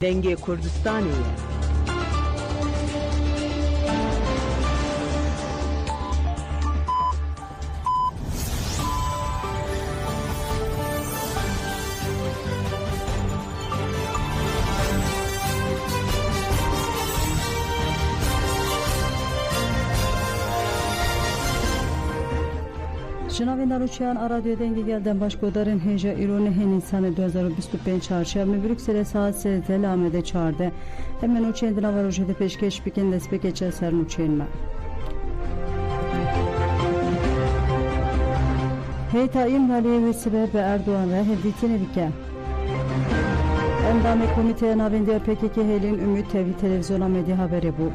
دنگ کردستانی جناب نروچیان رادیو دنگی گلدن باشگودارن هجا ایرونه هن انسان 2025 چهارشنبه بروکسل ساعت 13 لامده 14 hemen uçen dina rojete peşkeş bikin despeke çeser uçen ma. Heyta imhaliye ve sebep Erdoğan ve hevditine bike. Endame komiteye navendiye PKK helin ümit TV televizyona medya haberi bu.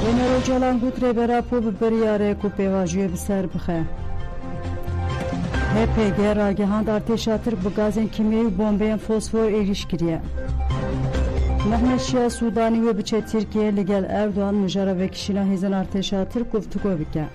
Ömer Öcalan gutre berapo biberiyare ku pevajiye biser bxe. HPG ragihand arteşatır bu gazın kimyeyi bombeyen fosfor erişkiriye. Mehmet Şia Sudani ve biçe Türkiye ligel Erdoğan müjara ve kişina hizan arteşatır kuftuko bike.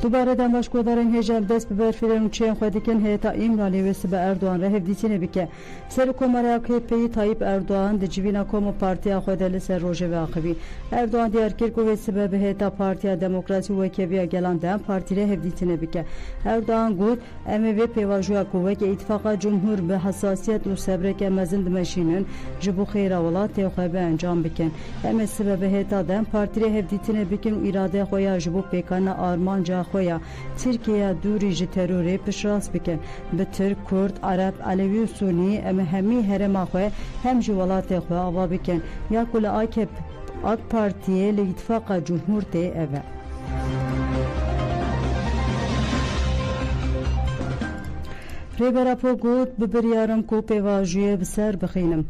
دوباره دنباش کودارن هجال دست ببر فیلم چین خودکن هیتا ایمرالی و سب اردوان رهف دیتینه بکه سر کوماریا که پی تایپ اردوان دجیبینا کوم پارتیا خودل سر روجه و آخوی اردوان دیار کرد و سبب هیتا پارتیا دموکراسی و کیویا گلان دم پارتی رهف دیتینه بکه اردوان گفت MV پیواژویا کوه که اتفاق جمهور به حساسیت و صبر که مزند ماشینن جبو خیر اولاد تیخواه به انجام بکن ام سبب هیتا دم پارتی رهف دیتینه بکن و اراده خویا جبو پیکان آرمان جا خویا Türkiye دوری جی تروری پشراس بکن به ترک کرد عرب علوی و سونی ام همی هرما خواه هم جوالات خواه آوا بکن یا کل AK Partiye لی اتفاق جمهور تی اوه ریبرا پو گود ببریارم کو پیواجوی بسر بخینم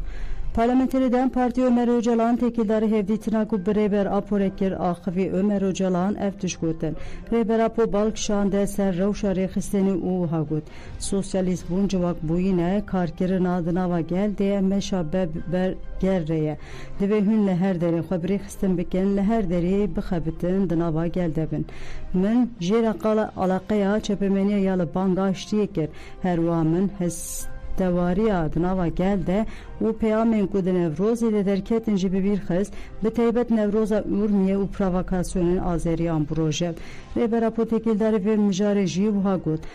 Parlamenteriden Parti Ömer Öcalan tekildarı hevditine ku bireber aporekir akhvi Ömer Öcalan eftişgoten. Reber apo balkşan de ser revşa rexisteni u hagut. Sosyalist buncuvak buyine karkirin adına va gel diye meşabbe ber gerreye. Deve hünle her deri xabri xisten beken her deri bixabitin dına va gel debin. Min jera qala alaqaya çepemeniye yalı bangaştiyekir. Her vamin hes دواری آدنا گل ده و پیامین کود نوروز ایده درکت انجی ببیر خست به تیبت نوروز اورمیه و پروکاسیون آذریان پروژه ریبرا پوتکیل داره و مجارجی و ها گود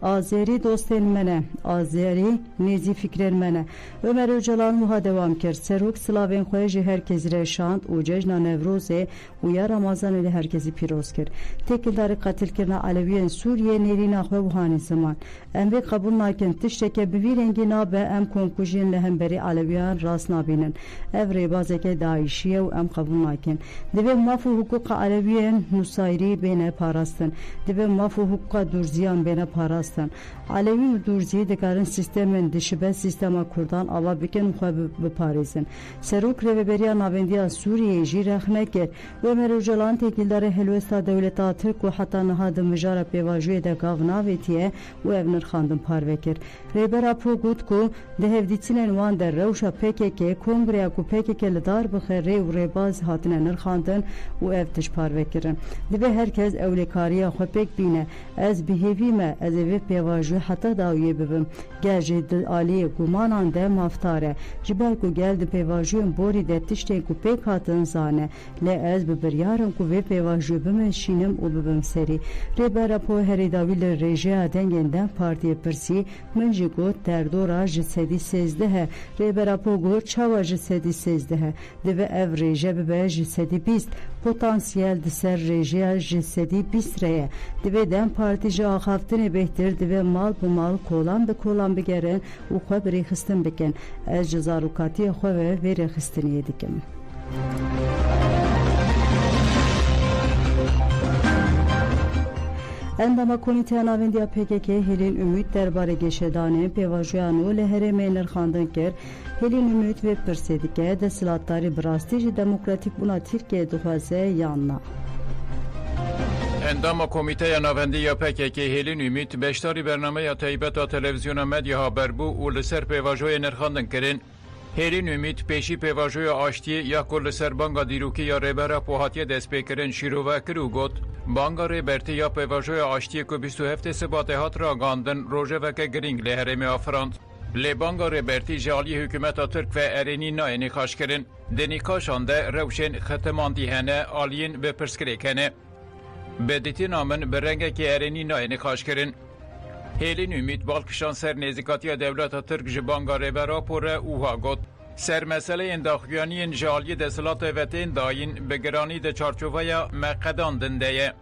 آذری دوستین منه آذری نیزی فکرین منه Ömer Öcalan muha devam کرد سروک سلاوین خویجی herkes رشاند و جشن نوروزه و یا رمضان ile herkesi پیروز کرد تکیل داره قتل کرنا علویان سوریه نیرین آخوه و هانی زمان انوی قبول ناکن تشتکه بوی رنگی نابه ام کنکوژین لهمبری علویان راست نابینن evre bazeke daişiye و ام قبول ناکن دوی مافو حقوق علویان نصایری بین پاراستن دوی مافو حقوق درزیان بین پاراستن علوی و درزی دکارن سیستمن دشبه سیستما کردان آوا بکن خواه بپاریزن سروک روبریا ناوندیا سوریه جی رخنه کر و Ömer Öcalan tekildار هلوستا دولتا ترک و حتی نهاد مجار پیواجوی ده گاوناویتیه و evnir خاندن پاروکر ریبرا پو گود کو ده هفدیتینن وان در روشا PKK کنگریا کو PKK لدار بخیر ری و ریباز هاتنه نرخاندن و افتش پاروکرن دوی herkes اولیکاریا خو پک بینه از بهیویمه از اوی پیواجوی حتی داویه ببم گرجی دل آلیه گمانان ده مافتاره جبر کو گل ده پیواجوین بوری ده تشتین کو پک هاتن زانه لی از ببریارم کو وی پیواجوی بمشینم و ببم سری ریبرا پو هری داوی لرژیا دنگندن پارتی پرسی منجی گوت در دورا جسدی سیزده ریبرا پو گوت چاوا جسدی سیزده دوی او ریجه ببه جسدی بیست پوتانسیل دسر ریجه جسدی بیست ریه دوی دن پارتی جا آخافتنی بهتر دوی مال bu mal kolan به kolan بگرن و خواه بری خستن بکن از جزاروکاتی خواه بری خستنیه دیکم Endama komite navendiya PKK helin ümit derbare geçedane pevajuanu lehere meyner xandın ker helin ümit ve persedike de silatari brastici demokratik buna Türkiye duhaze yanna. Endama komite navendiya PKK helin ümit beştari bername ya teybeta televizyona medya haber bu u li ser pevajoya nerxandin kirin هیلین امید پیشی پیواژوی آشتی یا کل سر بانگا دیروکی یا ریبرا پوهاتی دست پیکرن شیرو و کرو گوت بانگا ریبرتی یا پیواژوی آشتی که 27 سباته هات را گاندن روژه و که گرینگ لحرم آفراند. لی بانگا ریبرتی جالی حکومت ترک و ارینی ناینی خاش کرن. دنی کاشانده روشن ختماندی هنه آلین به پرسکری کنه. به دیتی نامن به رنگ که ارینی ناینی خاش کرن. هیلین امید بالکشان سر نزدیکاتی دولت ترک جبانگا ریبرا پوره اوها گوت. سر مسئله انداخویانی جالی دستلات وطن داین به گرانی ده چارچوبه مقدان دنده.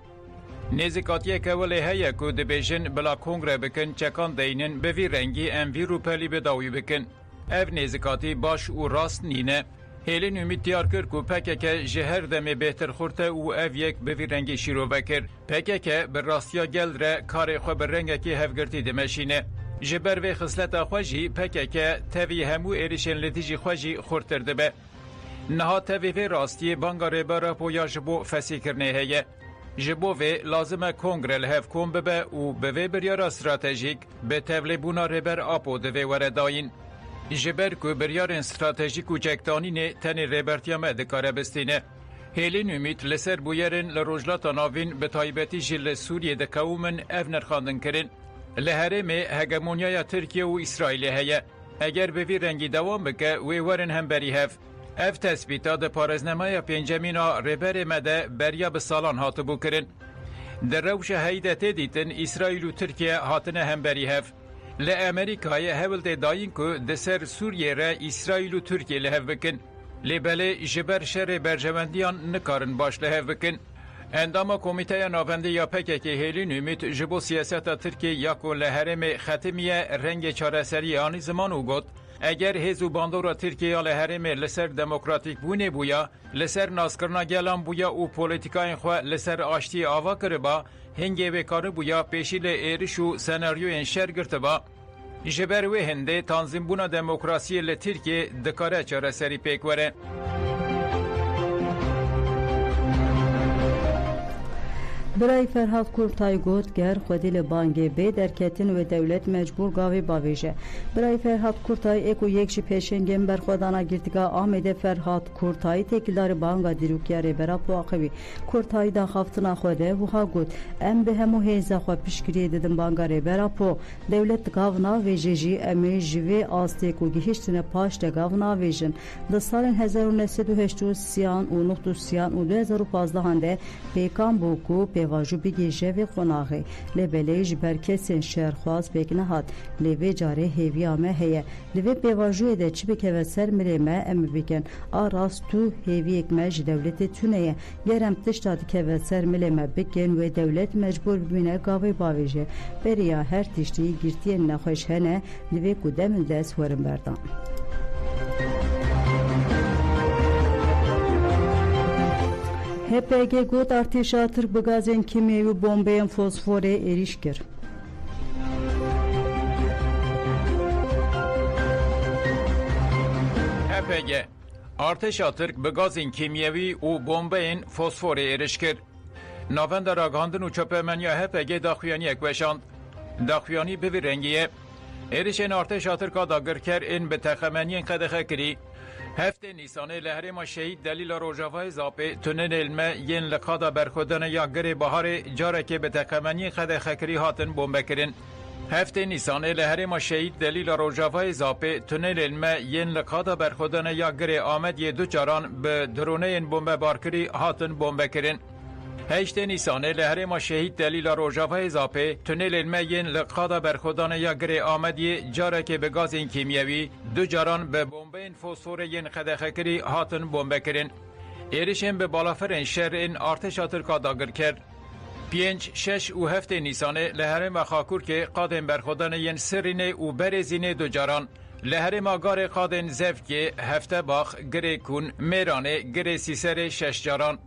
نزدیکاتی که ولی هیا که دبیجن بلا کنگره بکن چکان دینن به وی رنگی انوی روپلی بداوی بکن. اف نزدیکاتی باش و راست نینه. هیلین امید دیار کرد که پکه جهر دم بهتر خورته او اف یک به وی رنگی شیرو بکر. پکه به راستیا گل را کار خو به رنگ که هفگرتی دمشینه. جبر و خصلت خوشی پکه توی همو ایریشن لتیجی خوشی خورتر دبه. نها توی راستی بانگا ریبرا پویا جبو فسی کرنه هیه. جبو و لازمه کنگره لحف کن ببه و به وی بریار استراتژیک به تولی بونا ریبر آپو دوی ورداین. جبر که بریار استراتژیک و چکتانینه تن ریبرتیامه دکاره بستینه. هیلین امید لسر بویرن لروجلات ناوین به تایبتی جل سوریه دکاومن اف نرخاندن کرن. لحرم هگمونیای ترکیه و اسرائیل هیه. اگر به وی رنگی دوام بکه وی ورن هم بری هف. اف تثبیتا ده پارزنمای پنجمینا ریبر مده بریا به سالان هاتو بو کرن. در روش هیدت دیتن اسرائیل و ترکیه هاتنه هم بری هف. لامریکای هول ده داین که ده سر سوریه را اسرائیل و ترکیه لحف بکن. لبله جبر شر برجمندیان نکارن باش لحف بکن. اندام کمیته ناونده یا پکه هیلین امید جبو سیاست ترکیه یا کل حرم ختمیه رنگ چارسری آنی زمان او گد اگر هزو باندورا ترکیه لحرم لسر دموکراتیک بونه بویا لسر ناسکرنا گلان بویا و پولیتیکاین خواه لسر آشتی آوا کربا هنگه بکاره بویا پیشیل ایرش و سناریوین شر گرتبا جبر و هنده تنظیم بونا دموکراسی لترکیه دکاره چارسری پیکوره. برای فرهاد کورتای گوت گر خودی لبانگی بی درکتین و دولت مجبور گاوی باویجه. برای فرهاد کورتای اکو یکشی پیشنگیم بر خودانا گرتگاه آمده فرهاد کورتای تکیلار بانگا دیروکیاری برا پواقوی. کورتای دا خفتنا خوده وها گوت ام به همو هیزا خوا پیشگیری دیدن بانگاری برا پو دولت گاونا ویجی امی جوی آستیک و گیهشتن پاش ده گاونا ویجن. ده سال 1983 و 2015 هنده پیکان بوکو واجو بگی جوی قناغی لبلیج برکسین شهرخواست بکنه هات لبی جاره هیوی آمه هیه لبی بیواجوی ده چی بکه و سر مریمه ام بکن آراز تو هیوی اکمج دولت تونه گرم تشتاد که و سر مریمه بکن و دولت مجبور ببینه گاوی باویجه بریا هر تشتی گرتی نخوش هنه لبی کدام دست ورم بردان. HPG گوت ارتشا ترک بگازین کیمیایی بمبین فسفور ایریش کرد. HPG ارتشا ترک بگازین کیمیایی و بمبین فسفور ایریش کرد. ناوند راگاندن و چپمنیا HPG داخویانی اکوشاند. داخویانی به رنگیه. ایریشن ارتشا ترک داگر کرد این به تخمنین قدخه کری. هفته نیسانه لحرم شهید دلیل روژاوای زاپه تنن علمه ین لقادا برخودن یا گره بهار جاره که به تقمنی خد خکری هاتن بومبه کرن. هفته نیسانه لحرم شهید دلیل روژاوای زاپه تنن علمه ین لقادا برخودن یا گره آمد یه دو چاران به درونه ین بومبه بارکری هاتن بومبه کرن. هشت نیسانه لحرم شهید دلیل روژاوای زاپه تونل المین لقادا برخودان یا گره آمدی جاره که به گاز کیمیایی دو جاران به بمبین فسفور ین خدخکری هاتن بمبه کرن. ایریشن به بالافرین شهر این ارتشا ترکا داگر کرد. 5 6 و 7 نیسانه لحرم و خاکور که قادم برخودان ین سرینه و برزینه دو جاران لحرم آگار قادن زف که هفته باخ گره کون میرانه گره سیسر 6 جاران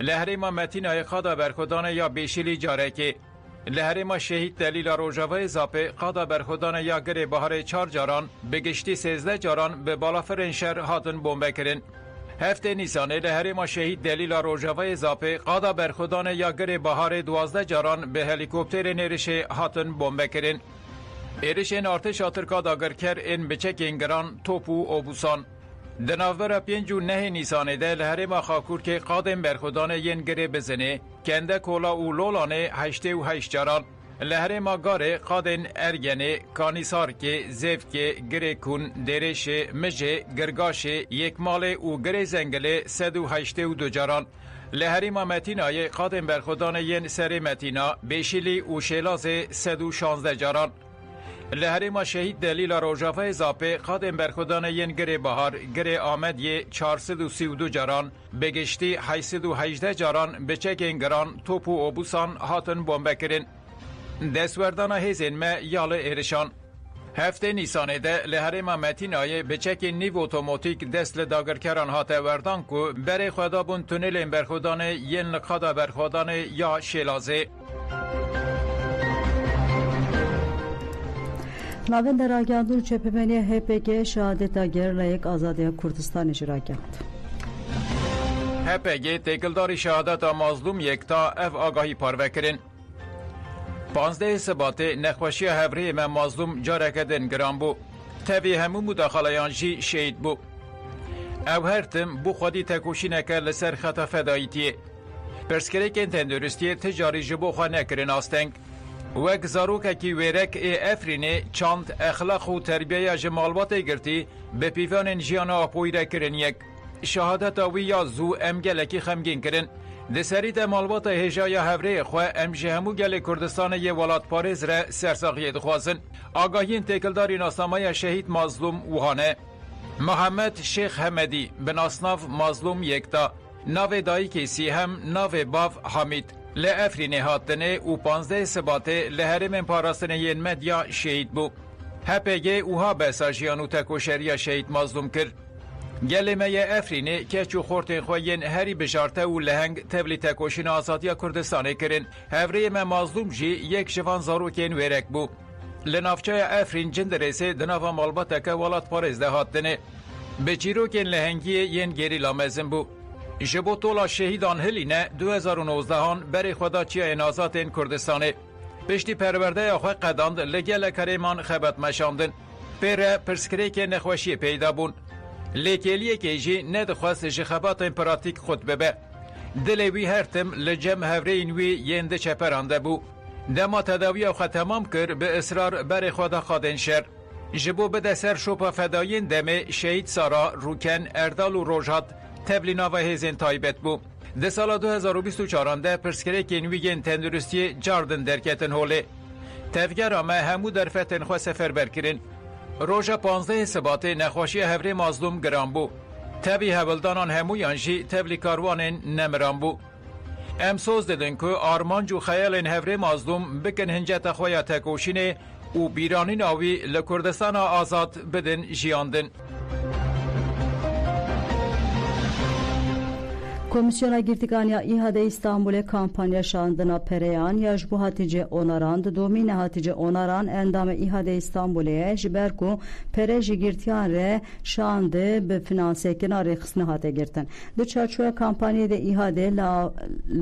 لحرم متینای قادا برخودان یا بیشیلی جاره که لحرم شهید دلیل روژاوای زاپه قادا برخودان یا گره بهار 4 جاران بگشتی 13 جاران به بالافرین شهر هاتن بومبه کرن. هفته نیسانه لحرم شهید دلیل روژاوای زاپه قادا برخودان یا گره بهار 12 جاران به هلیکوپتر نرشه هاتن بومبه کرن. ایرشین ارتش ترکا داگرکر این بچکین گران توپ و اوبوسان. دناور 5 و 9 نیسان ده لهرما خاکور که قادم برخودان ین گره بزنه کنده کولا و لولانه 8 و 8 جاران. لهرما گاره قادن ارگنه کانیسار که زیف که گره کن درش مجه گرگاش یک مال و گره زنگله 182 جاران. لهرما متینای قادم برخودان ین سر متینا بیشیلی و شیلاز 116 جاران. لهرما شهید دلیل روجافه اضافه قادم برخودان ین گره بهار گره آمد یه 432 جاران بگشتی 818 جاران بچکین گران توپ و اوبوسان هاتن بمبه کرن. دستوردان هزین ما یال ایرشان. هفته نیسانه ده لهرما متینای بچک نیو اوتوماتیک دست لداگرکران هاته وردان کو بره خدا بون تونل برخودان ین لقادا برخودان یا شیلازه. ناوند راگاندون چپمنی HPG şehadeta gerlayık azadiye Kurdistan icra کرد. HPG تکلداری شهادت مظلوم یکتا اف آگاهی پاروه کرن. 15 سبات نخوشی هفری من مظلوم جارکدن گران بو. تاوی همو مداخلایان جی شهید بو. او هرتم بو خودی تکوشی نکر لسر خطا فداییتیه. پرسکره که تندرستی تجاری جبو خواه نکرن آستنگ. وک زاروکه کی ویرک افرینه چاند اخلاق و تربیه جمالبات گرتی به پیوان جیان آپویره کرن یک. شهادت آوی یا زو امگلکی خمگین کرن. دسری مالبات هجای هفره خواه امجه همو گل کردستان یه ولات پارز را سرساقیه دخوازن. آگاهین تکلداری ناسنامه شهید مظلوم وحانه. محمد شیخ حمدی به ناسناف مظلوم یکتا. ناو دایی کسی هم ناو باف حمید. لافرینه هاتنه و 15 سباته لهرم پاراستنه ین مدیا شهید بو. هپگه اوها بساجیان و تکوشریا شهید مظلوم کرد. گلمه افرینه که چو خورتین خوین هری بجارته و لهنگ تبلی تکوشین آزادیا کردستانه کرن. هفره من مظلوم جی یک شفان زاروکین ویرک بو. لنافچای افرین جندرسه دناوا مالباته که ولات پارزده هاتنه. به چیروکین لهنگی ین گری لامزن بو. جبو طولا شهیدان هلینه 2019 هان بری خدا چی انازاتین کردستانه. پشتی پرورده آخواه قداند لگل کریمان خبت مشاندن. پر پرسکره که نخوشی پیدا بون. لیکلیه که جی ندخواست جخبات امپراتیک خود ببه. دلوی هرتم لجم هفرین وی ینده چپرانده بو. دما تداوی آخواه تمام کر به اصرار بری خدا خادن شر. جبو بده سر شوپا فداین دمه شهید سارا روکن اردال و روژات تبلینا و هزین تایبت بو. ده سال 2024 ده پرسکره که نویگین تندرستی جاردن درکتن هوله. تفگر آمه همو در فتن خواه سفر برکرین. روژا 15 سبات نخوشی هفره مظلوم گران بو. تبی هولدانان همو یانجی تبلی کاروانین نمران بو. امسوز ددن که آرمانجو خیالین هفره مظلوم بکن هنجت خواه تکوشینه و بیرانین آوی لکردستان آزاد بدن جیاندن. Komisyona girtikanya İHA'de İstanbul'e kampanya şandına pereyan yaş bu hatice onarand domine hatice onaran endame İHA'de İstanbul'e jiberku pereji girtiyan re şandı be finanse kenarı xısnı hate girtin. Du çarçoya kampanyada İHA'de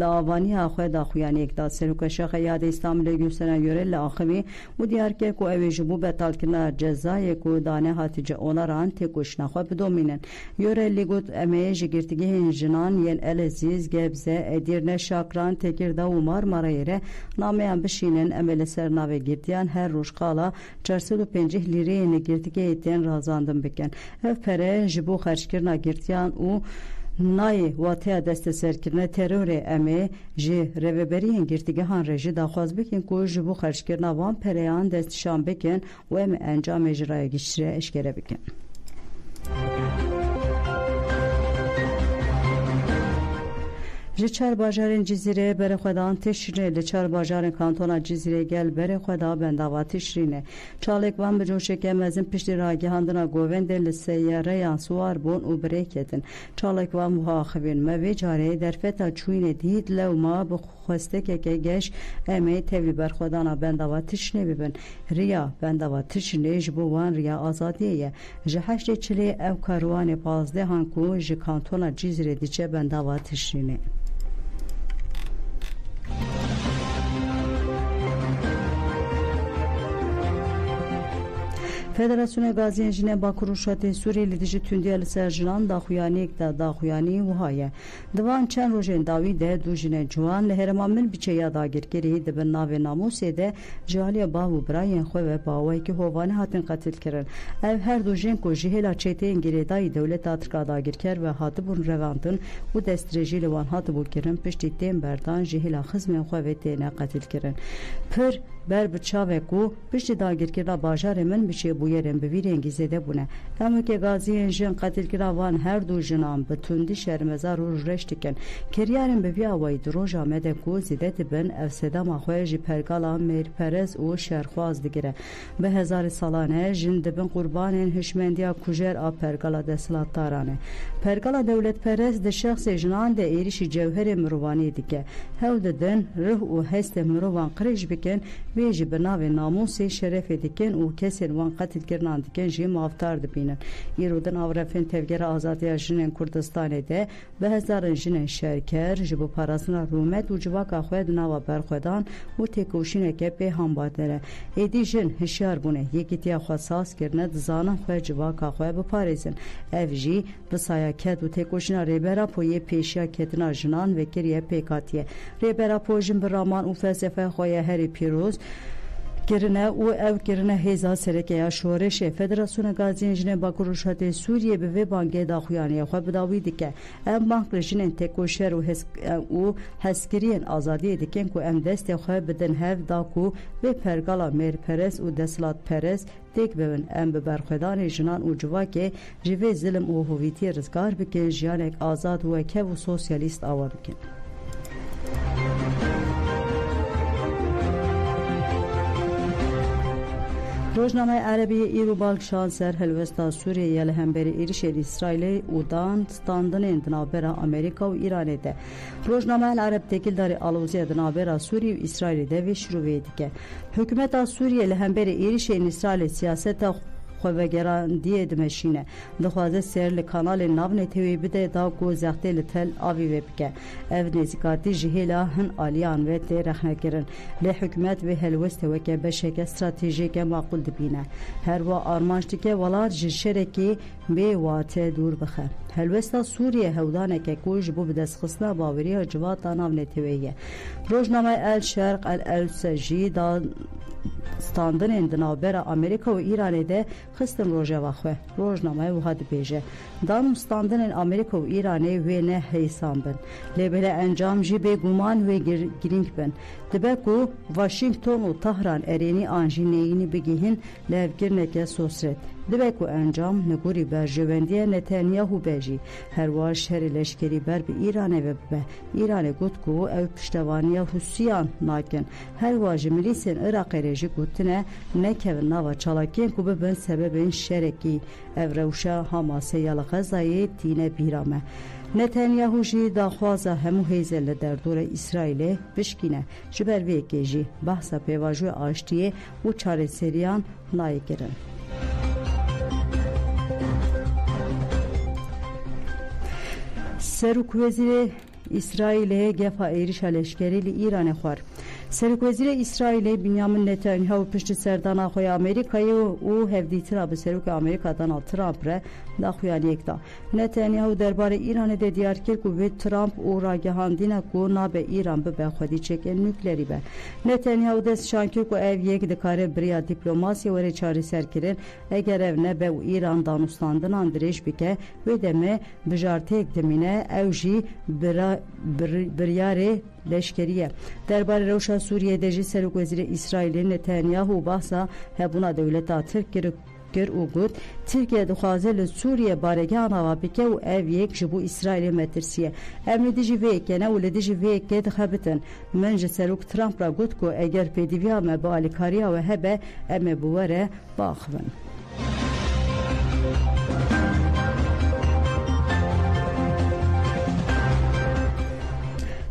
lavani haxwe da xuyani ekda seruka şaxa İHA'de İstanbul'e gösteren göre laxvi bu diyar ke ku evi bu betal kina cezayı ku dane hatice onaran tekuş naxwe be dominen. Yöre ligut emeji girtigi hinjinan Eleziz, Gebze, Edirne, Şakran, Tekirdağ و Marmaray'e nameyan bişinin emeli sernave girtiyan her ruşkala 450 lirayını girtike eten razandım biken. Ev pere jibu xerçkirna girtiyan u نای واته دست سرکرنه ترور امه جه روبریان گرتیگه هان رژی داخواز بکن که جبو خرج کرنا وان پریان دست شام بکن و ام انجام اجرای گشتره اشکره بکن. لچار باجارن جزیره بر خدان تشرینه لچار باجارن کانتونا جزیره گل بر خدا بنداوا تشرینه چالک وان بجوشه که مزن پشت راگی هندنا گووند لسیاره یان سوار بون و بریکتن چالک وان مخاخبین موی جاره در فتا چوینه دید لو ما بخواسته که گش امی تیوی بر خدانا بنداوا تشرینه ببن ریا بنداوا تشرینه جبو وان ریا آزادیه جهشت چلی او کاروان 15 هنکو جی کانتونا جزیره دیچه بنداوا تشرینه فدراسیون گازین جنه باکو روشات سوریه لیدیجی تندی لسرجنان داخویانی که داخویانی وهایه دوان چند روزن داوی ده دو جنه جوان لهرمامل بیچه یا داگیرگیری دبن ناو ناموسی ده جالی باو براین خو و باوی که هوانه هاتن قتل کرن ev her du jin ku ji hêla çêteyên girêdayî dewleta Tirka dagirker ve hatibûn revandin û destrêjî li wan hatibû kirin piştî tên berdan ji hêla xizmên xwe vê têne qetil kirin pir ber bi çavê ku piştî dagirkirina bajarê min bi çêbûyerên bi vî rengî zêde bûne em wekî gaziyên jin qetilkirina wan her du jinan bi tundî şermezar û reş dikin kiryarên bi vî awayî di roja me de ku zêde dibin ev sedema xwe ji pergala mêrperez û şerxwaz digire bi hezarê salan e jin dibin qurbanên hişmendiya kujer a pergala deshilatdaran e pergala dewletperest di şexsê jinan de êrişî cewherê mirovaniyê dike hewl didin rih û hestê mirovan qirêj bikin wê jî bi navê namûsê şerefê dikin û kesên wan qetilkirinan dikin jî mavtar dibînin îro din avrefên tevgera azadiya jinên Kurdistanê de bi hezarin jinên şerker ji bo parastina rûmet û civaka xwe di nava berxwedan û têkoşîneke pê hambatnere êdî jin hişyar bûne yekîtiya xwe saz kirine dizanin xwe civaka xwe biparêzin ev jî bi sayaket û têkoşîna rêbera poyê pêşiya ketina jinan vekiriye pêkatiye rêbera po jin bi raman û felsefe xwe ye herî pîroz kirine û ev kirine hêza serekeya şoreşê Federasyona Gaziyên Jinê Bakur Rûşatê Sûriye bi vê bangê daxuyaniya xwe bi dawî dike em bank li jinên têkoşer û hezkiriyên azadiyê dikin ku em destê xwe bidin hev da ku vê pergala mêrperest û deshilatperest têk bibin em bi berxwedanê jinan û civakê ji vê zilim û hovîtiyê rizgar bikin jiyanek azad û wekev û sosyalîst awa bikin. Rojnameyê Erebiyê îro balkişan ser helwesta Sûriyeyê li hemberî êrişên İsraîlê û dan standinên di navbera Amerîka û Îranê de. Rojnameyê Ereb têkildarê alozîya di navbera Sûriye û İsraîlê de vê şîroveyê dike. Hikûmeta Sûriye li hemberî êrişên İsraîlê siyaseta xwevegerandiyê dimeşîne dixwaze ser li kanalên navnetewê bide da ku zextê li Tel Avîvê bike ev nêzîkatî ji hêla hin aliyan ve tê rexnekirin lê hikûmet vê helwestê weke beşeke stratejîk maqûl dibîne her wa armanc dike welat ji şerekê bê watê dûr bixe helwesta Sûriye hewdaneke ku ji bo bi destxistina baweriya civata navnetewê ye Rojnameyê El Şerq El Ewse jî da standinên di navbera Amerîka û Îranê de xistin rojeva xwe rojnameyê wiha dibêje dan û standinên Amerîka û Îranê wê ne heysan bin lê bêle encam jî bêguman wê girîng bin dibe ku Washington û Tehran erênî an jî neyînî bigihîn li hevkirineke sosret dibe ku encam li gorî berjewendiya Netanyahu be jî her wa şerê leşkerî ber bi Îranê ve bibe Îranê got ku ew piştevaniya Husiyan nakin her wa ji milîsên Iraqê re jî gotine nekevin nava çalakiyên ku bibin sebebên şerekî ev rewşa Hamasê ya li Xezayê tîne bîra me Netanyahu jî daxwaza hemû hêzên li derdora İsraîlê bişkîne ji ber vê yekê jî behsa pêvajoya aştiyê û çarêseriyan nayê kirin. Serokvezîrê İsraîlê gefa êrişa leşkerî li Îranê xwar. Serokvezîrê İsraîlê Binyamin Netanyahu piştî serdana xwe ya Amerîkayê û hevdîtina bi Serokê Amerîka Donald Trump re daxuyaniyek da. Netanyahu derbarê Îranê de diyar kir ku vê Trump û ragihandîna ku nabe Îran bibe xwedîçekên nuklerî be. Netanyahu dest şankir ku ev yek dikare biriya dîplomasî were çarêserkirin eger ev nebe û Îran danûstandinan dirêj bike wê deme bijartiyek dimîne ew jî biryarê leşkeriye. Derbarê rewşa Sûriyê jî Serokvezîrê İsraîlê Netanyahu bahsa hebûna dewleta Tirk kir û got Tirkiye dixwaze li Sûriye baregehan ava bike û ev yek ji bo İsraîlê metirsiye. Em li dijî vê yekê ne û li dijî vê yekê dixebitin. Min ji Serok Trump ra got ku eger pêdiviya me bi alîkariya we hebe em ê bi were biaxivin.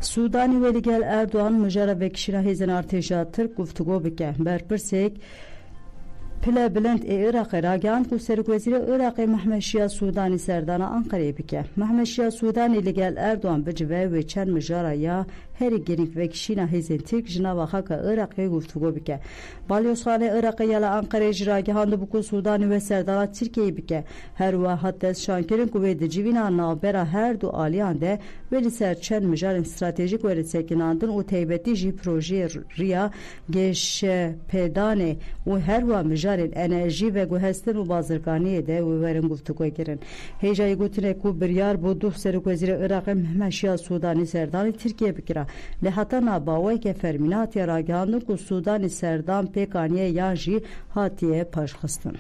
Sudanî wê li gel Erdogan mijara vekişîna hêzên artêşa Tirk guftûgo bike berpirsek پله بلند عراق راگان کو سرکوزیر عراق محمد شیا سودانی سردان انقره بکه محمد شیا سودانی لگل اردوان بجوه و چند مجارا یا هر گرینگ و کشینا هیزن ترک جناب خاک عراق گفتگو بکه بالیوسخانه عراق یلا انقره جراگه هاند بکو سودانی و سردان ترکیه بکه هر واحد دست شانکرین کو د جوینا نابرا هر دو آلیان ده ولی سر چند مجار استراتژیک و رسکناندن و تیبتی جی پروژه ریا گش پیدانه و هر وا مجار انرژی و گوهستن و بازرگانی ده و ورن گفتگو کردن هیجای گوتنه کو بریار بو دو سرکوزیر عراق محمد شیا سودانی سردان ترکیه بکره لحتا ناباوی که فرمینات راگاندن کو سودانی سردان پیکانیه یانجی هاتیه پاشخستن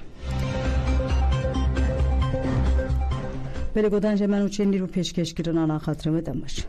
بله گودان جمعن و چندی رو پیشکش کردن آنا خاطرمه دمش